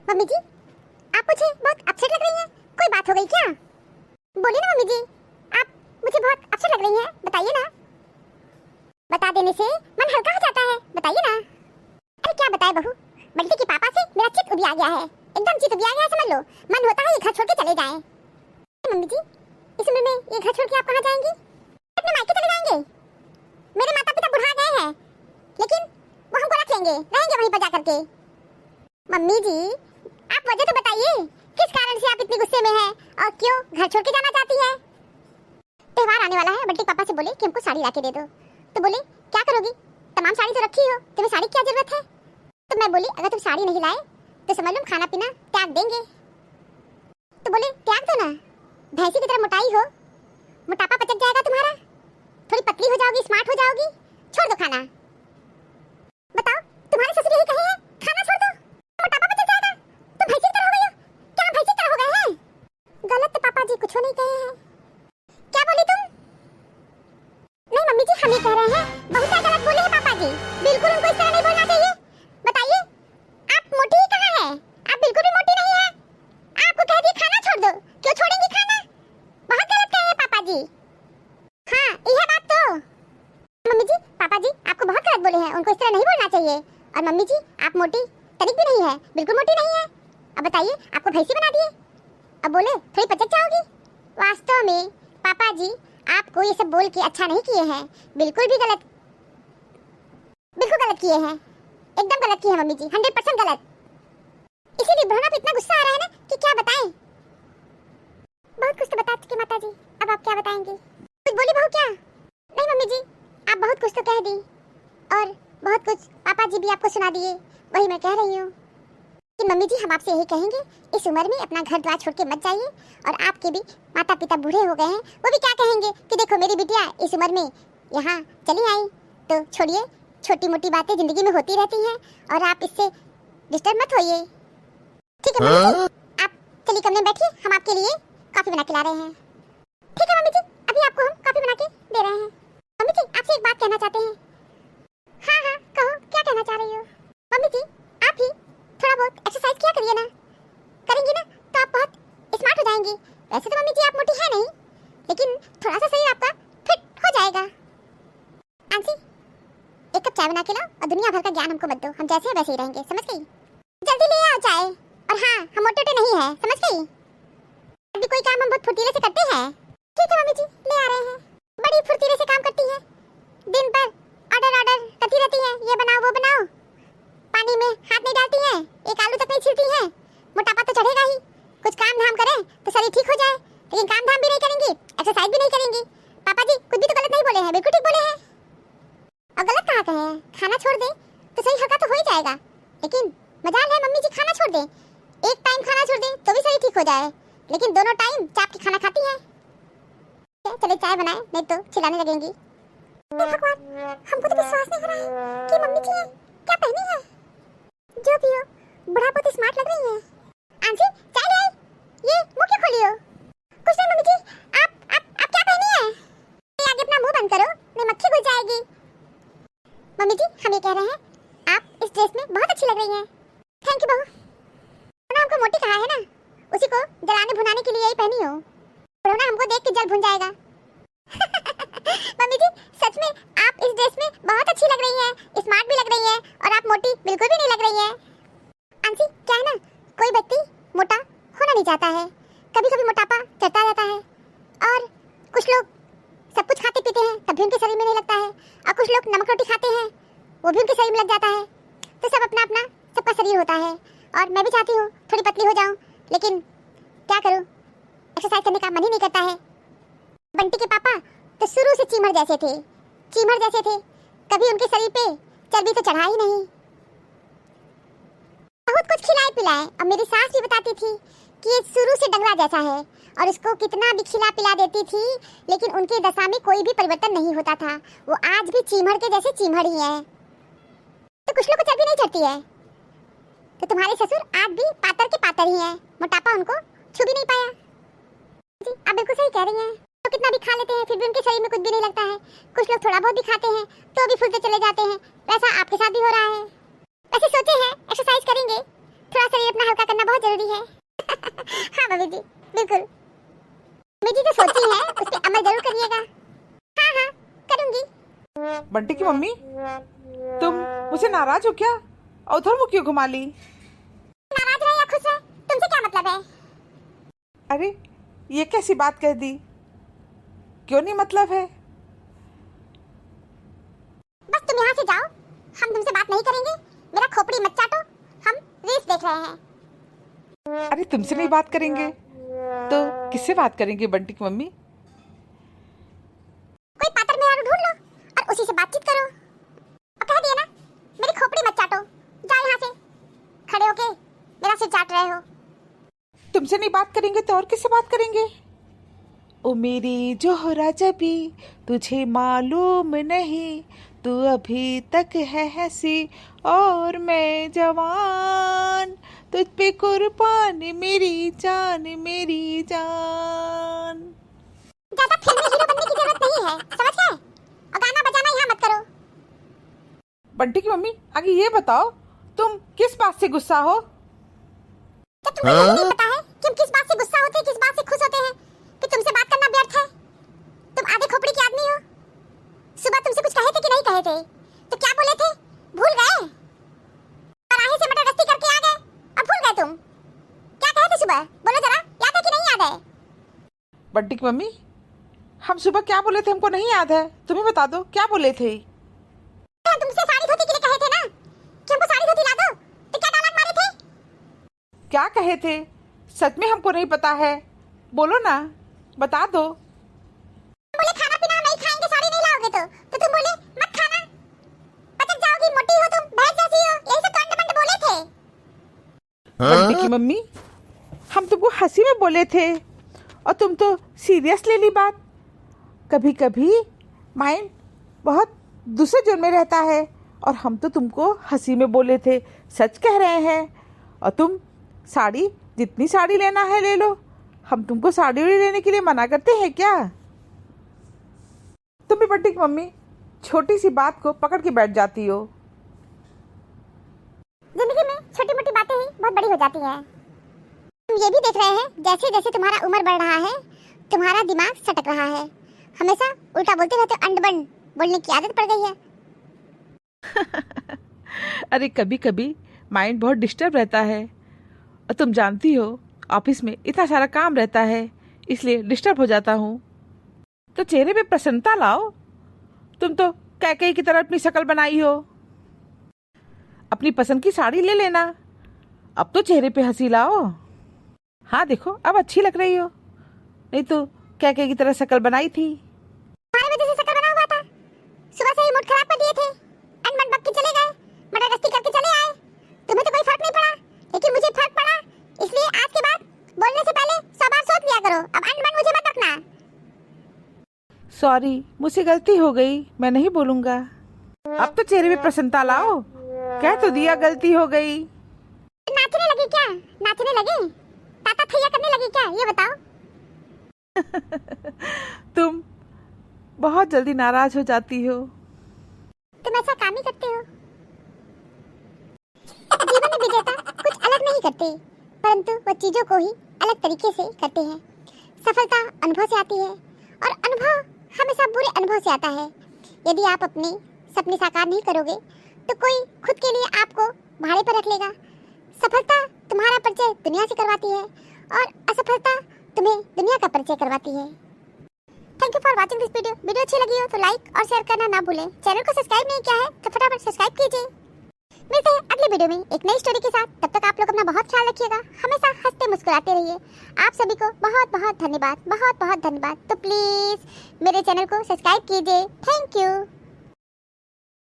Mummy जी आप मुझे बहुत अपसेट लग रही हैं, कोई बात हो गई क्या? बोलिए ना मम्मी जी, आप मुझे बहुत अपसेट लग रही हैं, बताइए ना। बता देने से मन हल्का हो जाता है, बताइए ना। अरे क्या बताए बहू, बल्कि के पापा से मेरा चित्त उबिया गया है, एकदम चित्त उबिया गया है, समझ लो। मन होता है ये घर छोड़ के चले जाएं। मम्मी जी इस उम्र में ये घर छोड़ के आप कहाँ जाएंगी? अपने मायके चले जाएंगे। मेरे माता पिता बुढ़ा गए हैं, लेकिन वो हमको रख लेंगे, रहेंगे वहीं पर जाकर के। मम्मी जी आप वजह तो बताइए, किस कारण से आप इतनी गुस्से में हैं और क्यों घर छोड़ के जाना चाहती हैं? त्योहार आने वाला है, बंटी पापा से बोले कि हमको साड़ी लाके दे दो। तो बोले क्या करोगी, तमाम साड़ी तो रखी हो, तुम्हें साड़ी की क्या जरूरत है? तो मैं बोली अगर तुम साड़ी नहीं लाए तो समझ लो खाना पीना त्याग देंगे। तो बोले त्याग दो ना, भैंसी की तरह मोटाई हो, मोटापा पचक जाएगा तुम्हारा, थोड़ी पतली हो जाओगी, स्मार्ट हो जाओगी, छोड़ दो खाना। बताओ तुम्हारे ससुर यही कहे हैं, खाना छोड़ दो, मोटापा पचक जाएगा, तुम भैंसी की तरह हो गई हो। क्या भैंसी की तरह हो गए हैं? गलत तो पापा जी कुछ नहीं कहे हैं। क्या बोली तुम? नहीं मम्मी जी हम ही कह रहे हैं, बहुत ज्यादा गलत बोले हैं पापा जी, बिल्कुल उनको इस तरह नहीं बोलना चाहिए। बताइए आप मोटी ही कहाँ है, आप बिल्कुल भी मोटी नहीं है। आपको कह दिया खाना छोड़ दो, क्यों छोड़ेंगी खाना? बहुत गलत कहे हैं पापा जी। हाँ यह बात तो मम्मी जी, पापा जी आपको बहुत गलत बोले हैं, उनको इस तरह नहीं बोलना चाहिए। और मम्मी जी आप मोटी तनिक भी नहीं है, बिल्कुल मोटी नहीं है। अब बताइए आपको भैंसी बना दिए, अब बोले थोड़ी पचक जाओगी। वास्तव में पापा जी आपको ये सब बोल के अच्छा नहीं किए हैं, बिल्कुल भी गलत, बिल्कुल गलत किए हैं, एकदम गलत किए हैं मम्मी जी, 100% गलत। इसीलिए बहना पे इतना गुस्सा आ रहा है ना कि क्या बताएं। बहुत कुछ तो बता चुके माता जी, अब आप क्या बताएंगी? कुछ बोली बहू क्या? नहीं मम्मी जी आप बहुत कुछ तो कह दी और बहुत कुछ पापा जी भी आपको सुना दिए, वही मैं कह रही हूँ कि मम्मी जी हम आपसे यही कहेंगे, इस उम्र में अपना घर द्वार छोड़ के मत जाइए। और आपके भी माता पिता बूढ़े हो गए हैं, वो भी क्या कहेंगे कि देखो मेरी बिटिया इस उम्र में यहाँ चली आई। तो छोड़िए, छोटी मोटी बातें जिंदगी में होती रहती हैं और आप इससे डिस्टर्ब मत होइए, ठीक है मम्मी जी? आप चलिए कमरे में बैठिए, हम आपके लिए कॉफी बना के ला रहे हैं। ठीक है मम्मी जी, अभी आपको हम कॉफी बना के दे रहे हैं। मम्मी जी आपसे एक बात कहना चाहते हैं। हाँ हाँ कहो, क्या कहना चाह रही हो? मम्मी जी आप ही थोड़ा बहुत एक्सरसाइज किया करिए ना, करेंगी ना तो आप बहुत स्मार्ट हो जाएंगी। वैसे तो मम्मी जी आप मोटी है नहीं, लेकिन थोड़ा सा शरीर आपका फिट हो जाएगा। आंसी एक कप चाय बना के लाओ और दुनिया भर का ज्ञान हमको मत दो, हम जैसे हैं वैसे ही रहेंगे, समझ गई? जल्दी ले आओ चाय। और हाँ हम मोटे नहीं है, समझ गई? अभी कोई काम हम बहुत फुर्तीले से करते हैं। ठीक है मम्मी जी ले आ रहे हैं, बड़ी फुर्तीले से काम करती है, दिन भर ऑर्डर करती रहती है, ये बनाओ वो बनाओ, पानी में हाथ नहीं डालती हैं, एक आलू तक नहीं छीलती हैं। मोटापा तो चढ़ेगा ही, कुछ काम धाम करें तो शरीर ठीक हो जाए, लेकिन काम धाम भी नहीं करेंगी, एक्सरसाइज भी नहीं करेंगी। पापा जी कुछ भी तो गलत नहीं बोले हैं, बिल्कुल ठीक बोले हैं। और गलत कहाँ कहे हैं? खाना छोड़ दे तो सही हल्का तो हो ही जाएगा, लेकिन मजाल है मम्मी जी खाना छोड़ दे, एक टाइम खाना छोड़ दे तो भी शरीर ठीक हो जाए, लेकिन दोनों टाइम चाप के खाना खाती है। चले चाय बनाए नहीं तो चिल्लाने लगेंगी। भगवान हमको तो विश्वास नहीं हो रहा है कि मम्मी जी क्या पहनी है। जो भी हो बड़ा बहुत स्मार्ट लग रही है। आंसी चाय ले आई, ये मुंह क्यों खोली हो? कुछ नहीं मम्मी जी, आप क्या पहनी है? आगे अपना मुंह बंद करो, नहीं मक्खी घुस जाएगी। मम्मी जी हम ये कह रहे हैं आप इस ड्रेस में बहुत अच्छी लग रही हैं। थैंक यू बहू, ना हमको मोटी कहा है ना, उसी को जलाने भुनाने के लिए यही पहनी हो, ना हमको देख के जल भुन जाएगा। मम्मी जी सच में आप इस ड्रेस में बहुत अच्छी लग रही हैं, स्मार्ट भी लग रही हैं और आप मोटी बिल्कुल भी नहीं लग रही हैं। आंसी क्या है ना, कोई व्यक्ति मोटा होना नहीं चाहता है, कभी कभी मोटापा चढ़ता रहता है, और कुछ लोग सब कुछ खाते पीते हैं तब भी उनके शरीर में नहीं लगता है, और कुछ लोग नमक रोटी खाते हैं वो भी उनके शरीर में लग जाता है। तो सब अपना अपना सबका शरीर होता है, और मैं भी चाहती हूँ थोड़ी पतली हो जाऊँ, लेकिन क्या करूँ, एक्सरसाइज करने का मन ही नहीं करता है। बंटी के पापा तो शुरू से चीमर जैसे थे, कभी उनके शरीर पे चर्बी तो चढ़ा ही नहीं, बहुत कुछ खिलाए पिलाए। और मेरी सास भी बताती थी कि ये शुरू से डंगरा जैसा है, और इसको कितना भी खिला पिला देती थी, लेकिन उनकी दशा में कोई भी परिवर्तन नहीं होता था, वो आज भी चीमड़ के जैसे चीमड़ ही है। तो कुछ लोग को चर्बी नहीं चढ़ती है, तो तुम्हारे ससुर आज भी पातर के पातर ही है, मोटापा उनको छू भी नहीं पाया। जी आप बिल्कुल सही कह रही हैं, तो कितना भी खा लेते हैं फिर भी उनके शरीर में कुछ भी नहीं लगता है, कुछ लोग थोड़ा बहुत भी खाते हैं तो भी फूलते चले जाते हैं, वैसा आपके साथ भी हो रहा है। वैसे सोचे हैं एक्सरसाइज करेंगे, थोड़ा शरीर अपना हल्का करना बहुत जरूरी है। हाँ मम्मी जी, बिल्कुल। मम्मी जी जो सोची है उस पे अमल जरूर करिएगा। हाँ हाँ करूंगी। बंटी की मम्मी, तुम मुझसे नाराज हो क्या? और उधर मुँह क्यों घुमा ली? नाराज है या खुश है, तुमसे क्या मतलब है? अरे ये कैसी बात कह दी? क्यों नहीं मतलब है? बस तुम यहाँ से जाओ, हम तुमसे बात नहीं करेंगे। मेरा खोपड़ी मत चाटो, हम रील्स देख रहे हैं। अरे तुमसे नहीं बात करेंगे तो किससे बात करेंगे बंटी की मम्मी? कोई पातर मेहरारू ढूंढ लो और उसी से बातचीत करो। और कह दिया ना, मेरी खोपड़ी मत चाटो। जाओ यहाँ से, खड़े होके मेरा सिर चाट रहे हो। तुमसे नहीं बात करेंगे तो और किससे बात करेंगे? ओ मेरी जोहरा जबी, तुझे मालूम नहीं, तू अभी तक है हंसी और मैं जवान, तुझ पे कुर्बान मेरी जान मेरी जान। ज्यादा फिल्मी हीरो बनने की जरूरत नहीं है, समझ गए? और गाना बजाना यहाँ मत करो। बंटी की मम्मी, आगे ये बताओ तुम किस बात से गुस्सा हो? जब तुमको यही नहीं पता है कि हम किस बात से गुस्सा होते हैं, किस बात से खुश होते हैं, कि तुमसे बात करना व्यर्थ है। तुम आधे खोपड़ी के आदमी हो। सुबह तुमसे कुछ कहे थे कि नहीं कहे थे? तो क्या बोले थे, भूल गए? कराही से मटर गश्ती करके आ गए और भूल गए तुम? क्या कहे थे सुबह, बोलो जरा, याद है कि नहीं याद है? बंटी की मम्मी, हम सुबह क्या बोले थे हमको नहीं याद है, तुम्हें बता दो क्या बोले थे? तुमसे साड़ी धोती के लिए कहे थे ना कि हमको साड़ी धोती ला दो, तो क्या डायलॉग मारे थे? क्या कहे थे? सच में हमको नहीं पता है, बोलो ना, बता दो। बोले खाना पीना नहीं खाएंगे, साड़ी नहीं लाओगे तो तुम बोले मत खाना, पचक जाओगी, मोटी हो तुम, भैंस जैसी हो, यही सब तो अंड बोले थे। बंटी की मम्मी, हम तुमको हंसी में बोले थे और तुम तो सीरियस ले ली बात। कभी कभी माइंड बहुत दूसरे जोन में रहता है और हम तो तुमको हंसी में बोले थे, सच कह रहे हैं। और तुम साड़ी, जितनी साड़ी लेना है ले लो, हम तुमको साड़ी लेने के लिए मना करते हैं क्या? तुम भी बंटी की मम्मी छोटी सी बात को पकड़ के बैठ जाती हो। जिंदगी में छोटी मोटी बातें ही बहुत बड़ी हो जाती हैं। तुम ये भी देख रहे हैं जैसे जैसे तुम्हारा उम्र बढ़ रहा है, तुम्हारा दिमाग सटक रहा है, हमेशा उल्टा बोलते रहते हो, अंड बंड बोलने की आदत पड़ गई है। अरे कभी कभी माइंड बहुत डिस्टर्ब रहता है और तुम जानती हो ऑफिस में इतना सारा काम रहता है, इसलिए डिस्टर्ब हो जाता हूँ। तो चेहरे पे प्रसन्नता लाओ। तुम तो कैकई की तरह अपनी शक्ल बनाई हो। अपनी पसंद की साड़ी ले लेना, अब तो चेहरे पे हंसी लाओ। हाँ देखो, अब अच्छी लग रही हो, नहीं तो कैकई की तरह शक्ल बनाई थी। तुम्हारी वजह से शक्ल बना हुआ था, सुबह से ही मूड खराब कर दिए थे, अनबन बक के चले गए, मटर गश्ती करके चले आए। तुम्हें तो कोई फर्क नहीं पड़ा, लेकिन मुझे फर्क पड़ा, इसलिए आज के बाद बोलने से पहले 100 बार सोच लिया करो। अब अनबन मुझे मत रखना। सॉरी, मुझसे गलती हो गई, मैं नहीं बोलूँगा। अब तो चेहरे पे प्रसन्नता लाओ, कह तो दिया गलती हो गई। नाचने लगी क्या? नाचने लगी, ताता थैया करने लगी क्या, ये बताओ? तुम बहुत जल्दी नाराज हो जाती हो। तुम ऐसा काम ही करते हो। जीवन में विजेता कुछ अलग नहीं करते, परंतु वो चीजों को ही अलग तरीके से करते हैं। सफलता अनुभव से आती है और अनुभव हमेशा बुरे अनुभव से आता है। यदि आप अपने सपने साकार नहीं करोगे तो कोई खुद के लिए आपको भाड़े पर रख लेगा। सफलता तुम्हारा परिचय दुनिया से करवाती है और असफलता तुम्हें दुनिया का परिचय करवाती है। Thank you for watching this video. Video अच्छी लगी हो तो लाइक और शेयर करना ना भूलें। चैनल को सब्सक्राइब नहीं किया है तो फटाफट सब्सक्राइब कीजिए। मिलते हैं अगले वीडियो में एक नई स्टोरी के साथ। तब तक आप लोग अपना बहुत ख्याल रखिएगा, हमेशा हंसते मुस्कुराते रहिए। आप सभी को बहुत बहुत धन्यवाद, बहुत बहुत धन्यवाद। तो प्लीज मेरे चैनल को सब्सक्राइब कीजिए। Thank you.